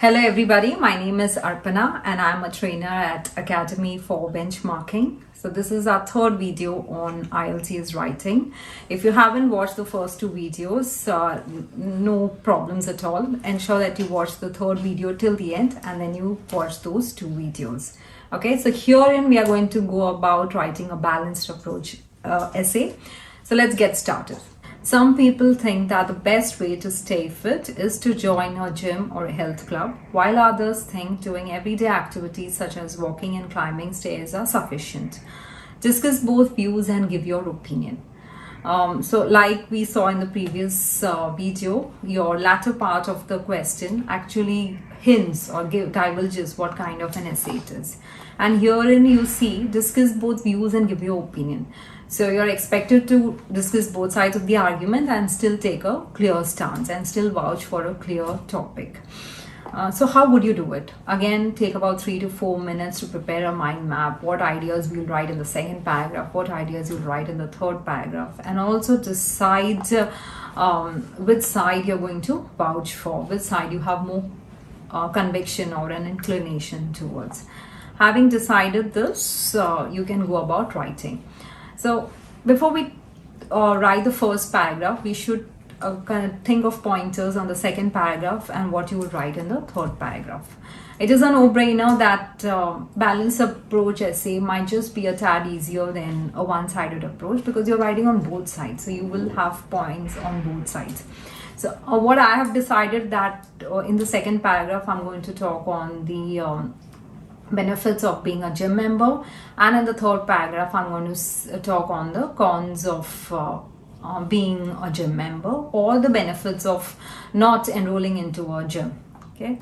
Hello everybody, my name is Arpana and I'm a trainer at Academy for Benchmarking. So this is our third video on IELTS writing. If you haven't watched the first two videos, no problems at all. Ensure that you watch the third video till the end and then you watch those two videos. Okay, so herein we are going to go about writing a balanced approach essay. So let's get started. Some people think that the best way to stay fit is to join a gym or a health club, while others think doing everyday activities such as walking and climbing stairs are sufficient. Discuss both views and give your opinion. So like we saw in the previous video, your latter part of the question actually hints or divulges what kind of an essay it is. And herein you see, discuss both views and give your opinion. So you're expected to discuss both sides of the argument and still take a clear stance and still vouch for a clear topic. So how would you do it? Again, take about 3 to 4 minutes to prepare a mind map. What ideas we'll write in the second paragraph, what ideas you'll write in the third paragraph, and also decide which side you're going to vouch for, which side you have more conviction or an inclination towards. Having decided this, you can go about writing. So before we write the first paragraph, we should kind of think of pointers on the second paragraph and what you would write in the third paragraph. It is a no-brainer that balanced approach essay might just be a tad easier than a one-sided approach because you're writing on both sides. So you will have points on both sides. So what I have decided that in the second paragraph, I'm going to talk on the benefits of being a gym member, and in the third paragraph I'm going to talk on the cons of being a gym member or the benefits of not enrolling into a gym. Okay,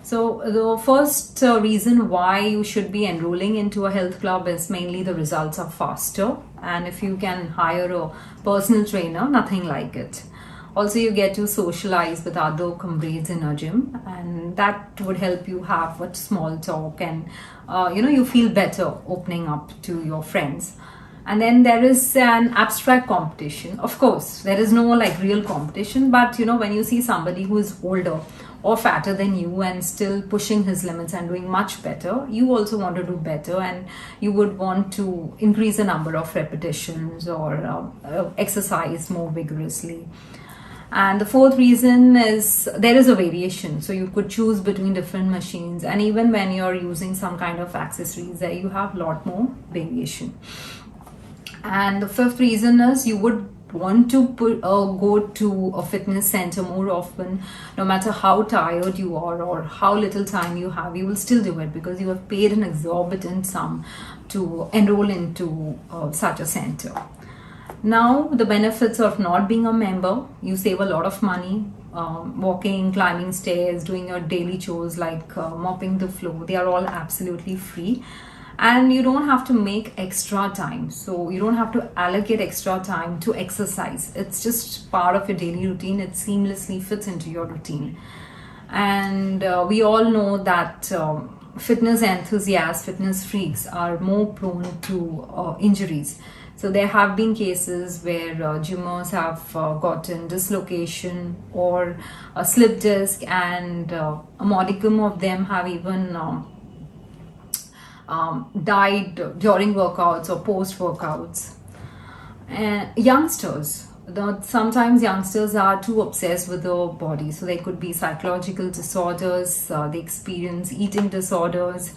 so the first reason why you should be enrolling into a health club is mainly the results are faster, and if you can hire a personal trainer, nothing like it. Also, you get to socialize with other comrades in a gym, and that would help you have a small talk and you feel better opening up to your friends. And then there is an abstract competition. Of course, there is no like real competition, but when you see somebody who is older or fatter than you and still pushing his limits and doing much better, you also want to do better, and you would want to increase the number of repetitions or exercise more vigorously. And the fourth reason is there is a variation. So you could choose between different machines, and even when you're using some kind of accessories there, you have a lot more variation. And the fifth reason is you would want to go to a fitness center more often. No matter how tired you are or how little time you have, you will still do it because you have paid an exorbitant sum to enroll into such a center. Now, the benefits of not being a member: you save a lot of money. Walking, climbing stairs, doing your daily chores like mopping the floor, they are all absolutely free. And you don't have to make extra time. So you don't have to allocate extra time to exercise. It's just part of your daily routine. It seamlessly fits into your routine. And we all know that fitness enthusiasts, fitness freaks are more prone to injuries. So there have been cases where gymmers have gotten dislocation or a slip disc, and a modicum of them have even died during workouts or post-workouts. Youngsters, sometimes youngsters are too obsessed with their body. So there could be psychological disorders, they experience eating disorders.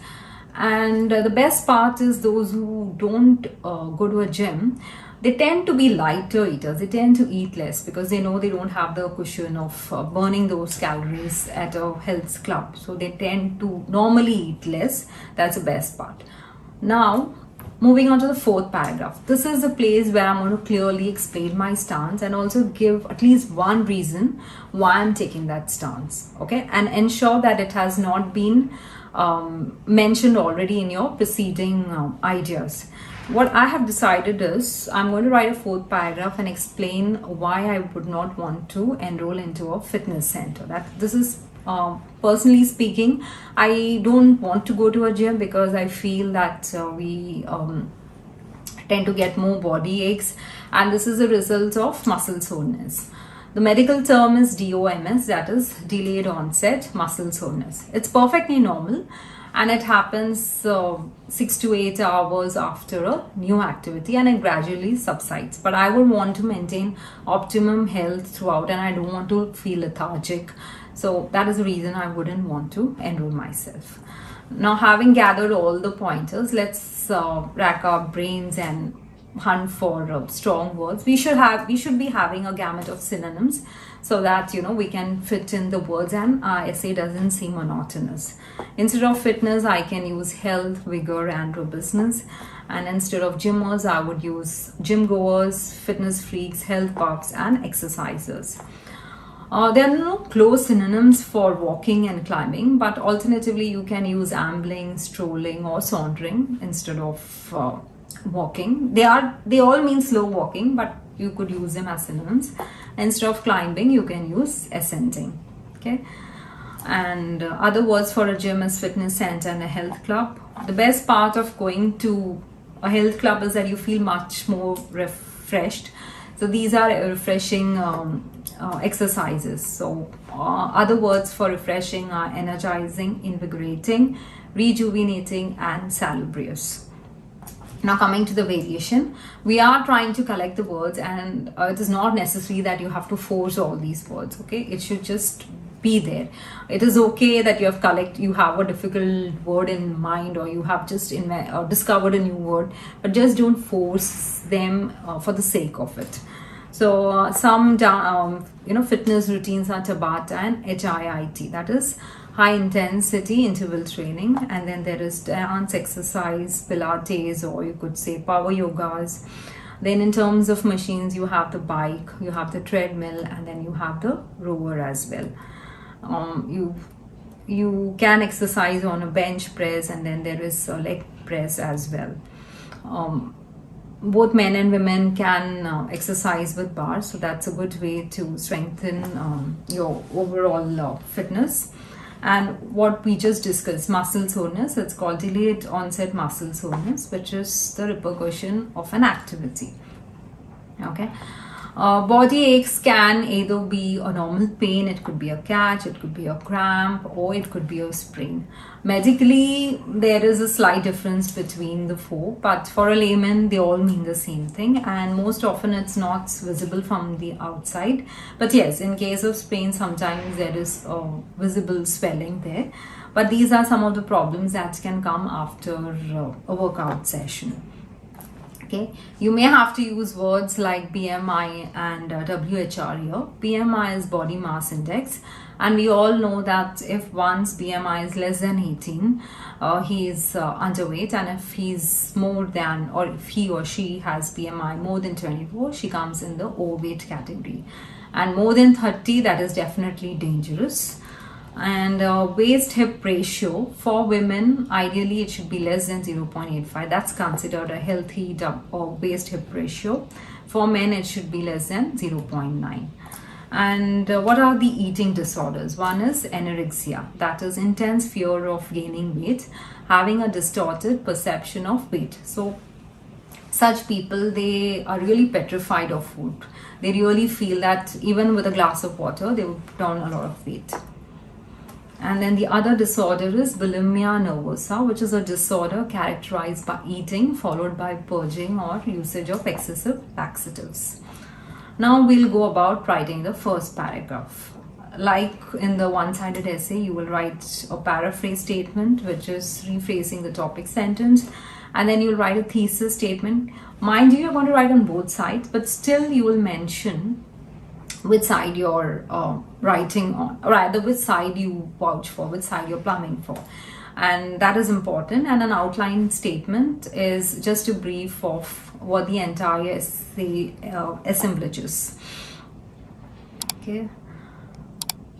And the best part is those who don't go to a gym, they tend to be lighter eaters. They tend to eat less because they know they don't have the cushion of burning those calories at a health club. So they tend to normally eat less. That's the best part. Now, moving on to the fourth paragraph. This is the place where I'm going to clearly explain my stance and also give at least one reason why I'm taking that stance. Okay, and ensure that it has not been mentioned already in your preceding ideas. What I have decided is I'm going to write a fourth paragraph and explain why I would not want to enroll into a fitness center. This is personally speaking, I don't want to go to a gym because I feel that we tend to get more body aches, and this is a result of muscle soreness. The medical term is DOMS, that is delayed onset muscle soreness. It's perfectly normal and it happens 6 to 8 hours after a new activity and it gradually subsides. But I would want to maintain optimum health throughout and I don't want to feel lethargic. So that is the reason I wouldn't want to enroll myself. Now, having gathered all the pointers, let's rack our brains and hunt for strong words. We should be having a gamut of synonyms so that we can fit in the words and our essay doesn't seem monotonous. Instead of fitness, I can use health, vigor, and robustness. And instead of gymmers, I would use gym goers, fitness freaks, health buffs, and exercisers. There are no close synonyms for walking and climbing, but alternatively you can use ambling, strolling, or sauntering instead of walking. They all mean slow walking, but you could use them as synonyms. Instead of climbing, you can use ascending. Okay. And other words for a gym is fitness center and a health club. The best part of going to a health club is that you feel much more refreshed. So these are refreshing exercises. So other words for refreshing are energizing, invigorating, rejuvenating, and salubrious. Now coming to the variation, we are trying to collect the words and it is not necessary that you have to force all these words, okay? It should just be there. It is okay that you have a difficult word in mind or you have just discovered a new word, but just don't force them for the sake of it. So some fitness routines are Tabata and HIIT, that is high intensity interval training, and then there is dance, exercise, Pilates, or you could say power yogas. Then in terms of machines, you have the bike, you have the treadmill, and then you have the rower as well. You can exercise on a bench press, and then there is a leg press as well. Both men and women can exercise with bars, so that's a good way to strengthen your overall fitness. And what we just discussed, muscle soreness, it's called delayed onset muscle soreness, which is the repercussion of an activity. Okay. Body aches can either be a normal pain, it could be a catch, it could be a cramp, or it could be a sprain. Medically, there is a slight difference between the four, but for a layman, they all mean the same thing, and most often it's not visible from the outside. But yes, in case of sprain, sometimes there is a visible swelling there. But these are some of the problems that can come after a workout session. Okay, you may have to use words like BMI and WHR here. BMI is body mass index, and we all know that if one's BMI is less than 18, he is underweight, and if he's more than, or if he or she has BMI more than 24, she comes in the overweight category. And more than 30, that is definitely dangerous. And waist hip ratio for women, ideally it should be less than 0.85. That's considered a healthy waist hip ratio. For men, it should be less than 0.9. And what are the eating disorders? One is anorexia, that is intense fear of gaining weight, having a distorted perception of weight. So such people, they are really petrified of food. They really feel that even with a glass of water, they would put on a lot of weight. And then the other disorder is bulimia nervosa, which is a disorder characterized by eating followed by purging or usage of excessive laxatives. Now we'll go about writing the first paragraph. Like in the one-sided essay, you will write a paraphrase statement, which is rephrasing the topic sentence, and then you'll write a thesis statement. Mind you, you're going to write on both sides, but still you will mention which side you're writing on, or rather which side you vouch for, which side you're plumbing for. And that is important. And an outline statement is just a brief of what the entire essay assemblages. Okay.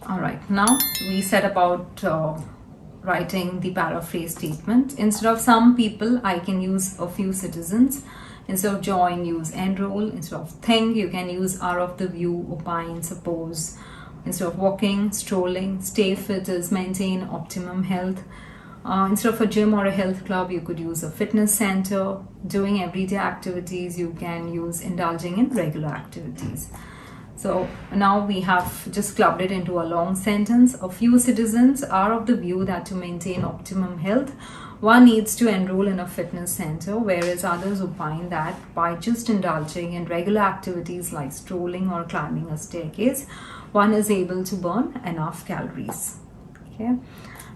All right. Now we set about writing the paraphrase statement. Instead of some people, I can use a few citizens. Instead of join, use enroll. Instead of think, you can use are of the view, opine, suppose. Instead of walking, strolling. Stay fit is maintain optimum health. Instead of a gym or a health club, you could use a fitness center. Doing everyday activities, you can use indulging in regular activities. So now we have just clubbed it into a long sentence. A few citizens are of the view that to maintain optimum health, one needs to enroll in a fitness center, whereas others opine that by just indulging in regular activities like strolling or climbing a staircase, one is able to burn enough calories. Okay.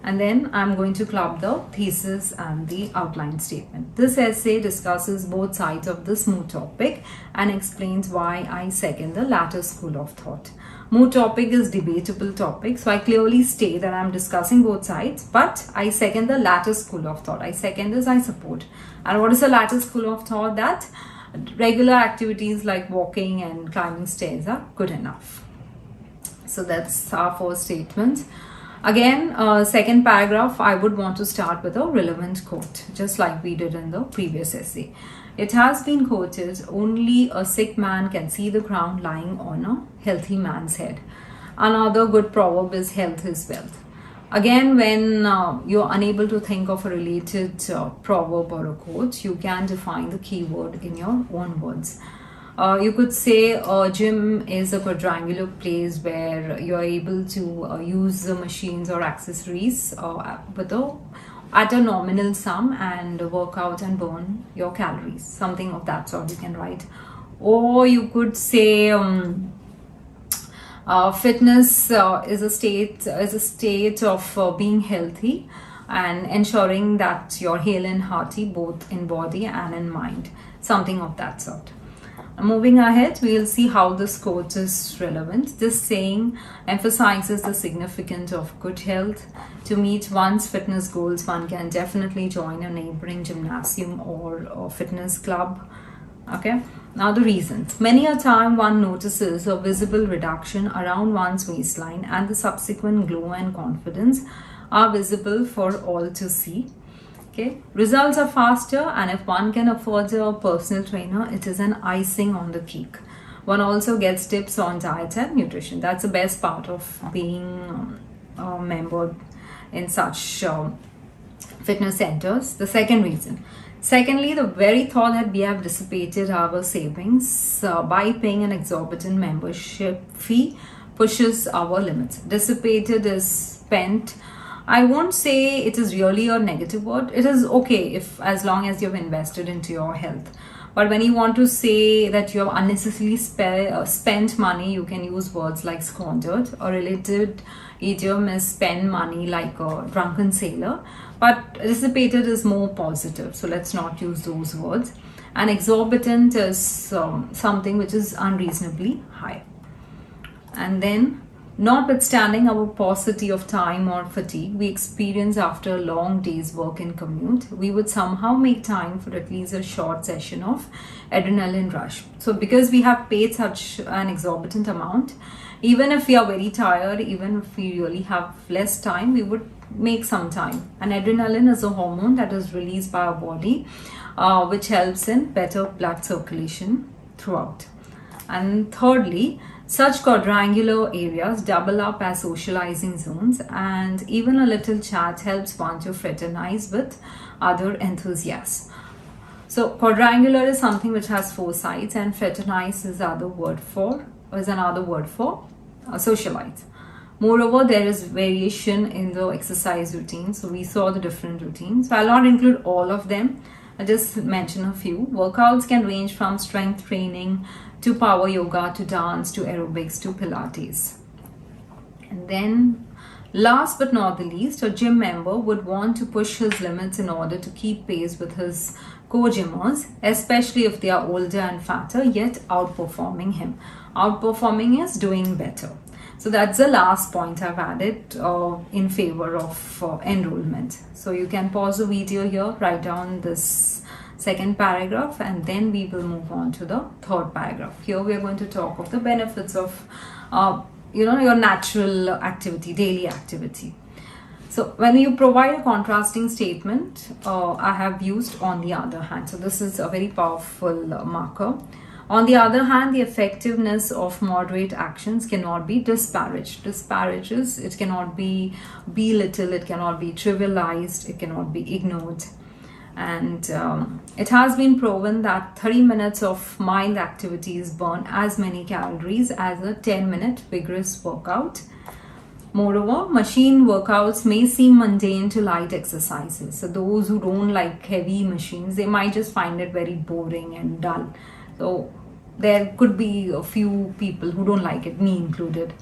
And then I'm going to club the thesis and the outline statement. This essay discusses both sides of this moot topic and explains why I second the latter school of thought. Moot topic is debatable topic, so I clearly state that I'm discussing both sides, but I second the latter school of thought. I second this, I support. And what is the latter school of thought? That regular activities like walking and climbing stairs are good enough. So that's our first statement. Again, second paragraph, I would want to start with a relevant quote, just like we did in the previous essay. It has been quoted, only a sick man can see the crown lying on a healthy man's head. Another good proverb is health is wealth. Again, when you're unable to think of a related proverb or a quote, you can define the keyword in your own words. You could say a gym is a quadrangular place where you're able to use the machines or accessories at a nominal sum and work out and burn your calories. Something of that sort you can write. Or you could say fitness is a state of being healthy and ensuring that you're hale and hearty both in body and in mind. Something of that sort. Moving ahead, we will see how this quote is relevant. This saying emphasizes the significance of good health. To meet one's fitness goals, one can definitely join a neighboring gymnasium or a fitness club. Okay, now the reasons. Many a time one notices a visible reduction around one's waistline and the subsequent glow and confidence are visible for all to see. Okay, results are faster, and if one can afford a personal trainer, it is an icing on the cake. One also gets tips on diet and nutrition. That's the best part of being a member in such fitness centers. The second reason. Secondly, the very thought that we have dissipated our savings by paying an exorbitant membership fee pushes our limits. Dissipated is spent. I won't say it is really a negative word. It is okay if as long as you've invested into your health. But when you want to say that you have unnecessarily spent money, you can use words like squandered. A related idiom is spend money like a drunken sailor. But dissipated is more positive. So let's not use those words. And exorbitant is something which is unreasonably high. And then, notwithstanding our paucity of time or fatigue we experience after a long day's work and commute, we would somehow make time for at least a short session of adrenaline rush. So because we have paid such an exorbitant amount, even if we are very tired, even if we really have less time, we would make some time. And adrenaline is a hormone that is released by our body, which helps in better blood circulation throughout. And thirdly, such quadrangular areas double up as socializing zones, and even a little chat helps one to fraternize with other enthusiasts. So quadrangular is something which has four sides, and fraternize is another word for socialize. Moreover, there is variation in the exercise routine. So we saw the different routines. So I'll not include all of them. I'll just mention a few. Workouts can range from strength training to power yoga, to dance, to aerobics, to Pilates. And then last but not the least, a gym member would want to push his limits in order to keep pace with his co-gymmers, especially if they are older and fatter, yet outperforming him. Outperforming is doing better. So that's the last point I've added in favor of enrollment. So you can pause the video here, write down this second paragraph, and then we will move on to the third paragraph. Here we are going to talk of the benefits of your natural activity, daily activity. So when you provide a contrasting statement, I have used on the other hand. So this is a very powerful marker. On the other hand, the effectiveness of moderate actions cannot be disparaged. Disparages, it cannot be belittled, it cannot be trivialized, it cannot be ignored. And it has been proven that 30 minutes of mild activities burn as many calories as a 10-minute vigorous workout. Moreover, machine workouts may seem mundane to light exercises. So those who don't like heavy machines, they might just find it very boring and dull. So there could be a few people who don't like it, me included.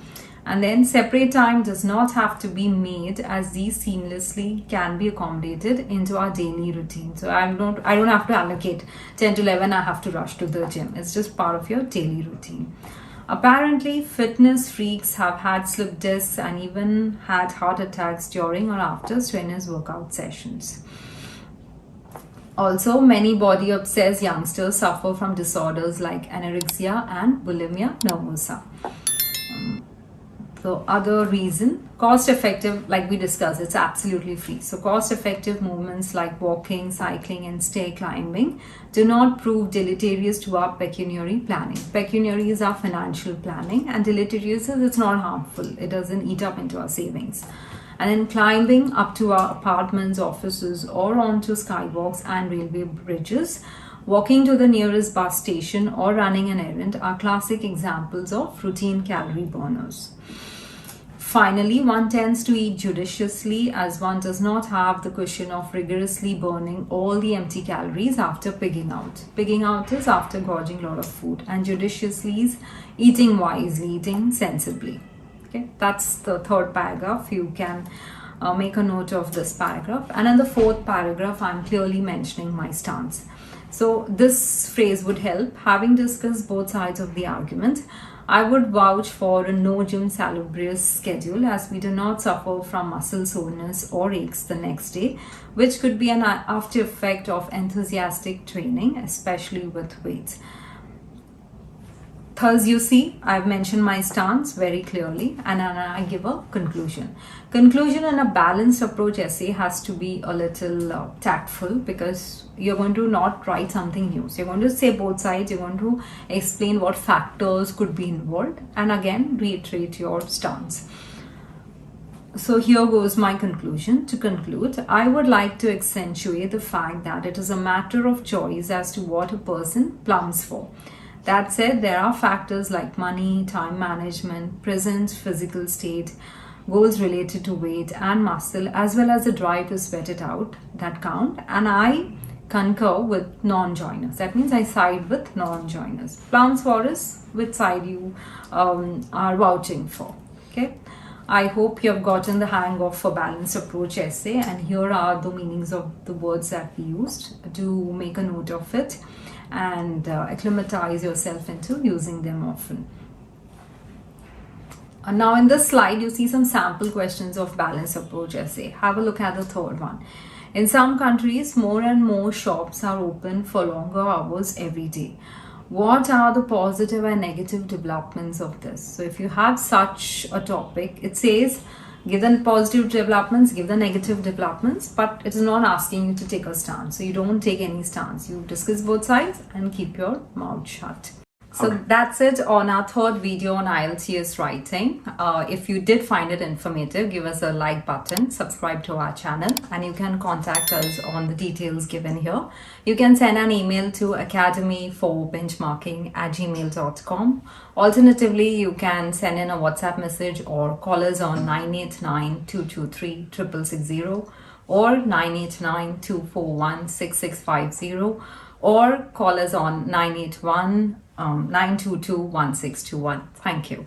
And then separate time does not have to be made, as these seamlessly can be accommodated into our daily routine. So I don't have to allocate 10 to 11, I have to rush to the gym. It's just part of your daily routine. Apparently, fitness freaks have had slip discs and even had heart attacks during or after strenuous workout sessions. Also, many body-obsessed youngsters suffer from disorders like anorexia and bulimia nervosa. The other reason, cost-effective, like we discussed, it's absolutely free. So cost-effective movements like walking, cycling and stair climbing do not prove deleterious to our pecuniary planning. Pecuniary is our financial planning, and deleterious is it's not harmful. It doesn't eat up into our savings. And then climbing up to our apartments, offices or onto skywalks and railway bridges, walking to the nearest bus station or running an errand are classic examples of routine calorie burners. Finally, one tends to eat judiciously, as one does not have the cushion of rigorously burning all the empty calories after pigging out. Pigging out is after gorging a lot of food, and judiciously is eating wisely, eating sensibly. Okay, that's the third paragraph. You can make a note of this paragraph. And in the fourth paragraph, I'm clearly mentioning my stance. So this phrase would help. Having discussed both sides of the argument, I would vouch for a no gym salubrious schedule, as we do not suffer from muscle soreness or aches the next day, which could be an after effect of enthusiastic training, especially with weights. Thus, you see, I've mentioned my stance very clearly, and I give a conclusion. Conclusion in a balanced approach essay has to be a little tactful, because you're going to not write something new. So you're going to say both sides, you're going to explain what factors could be involved, and again, reiterate your stance. So here goes my conclusion. To conclude, I would like to accentuate the fact that it is a matter of choice as to what a person plums for. That said, there are factors like money, time management, present physical state, goals related to weight and muscle, as well as the drive to sweat it out, that count. And I concur with non-joiners. That means I side with non-joiners. Plums for is which side you are vouching for. Okay. I hope you have gotten the hang of a balanced approach essay, and here are the meanings of the words that we used. Do make a note of it and acclimatize yourself into using them often. Now in this slide, you see some sample questions of balanced approach essay. Have a look at the third one. In some countries, more and more shops are open for longer hours every day. What are the positive and negative developments of this? So if you have such a topic, it says give the positive developments, give the negative developments, but it is not asking you to take a stance. So you don't take any stance. You discuss both sides and keep your mouth shut. So that's it on our third video on IELTS writing. If you did find it informative, give us a like button, subscribe to our channel, and you can contact us on the details given here. You can send an email to academy4benchmarking@gmail.com. Alternatively, you can send in a WhatsApp message or call us on 989-223-6660 or 989-241-6650, or call us on 981 922 1621. Thank you.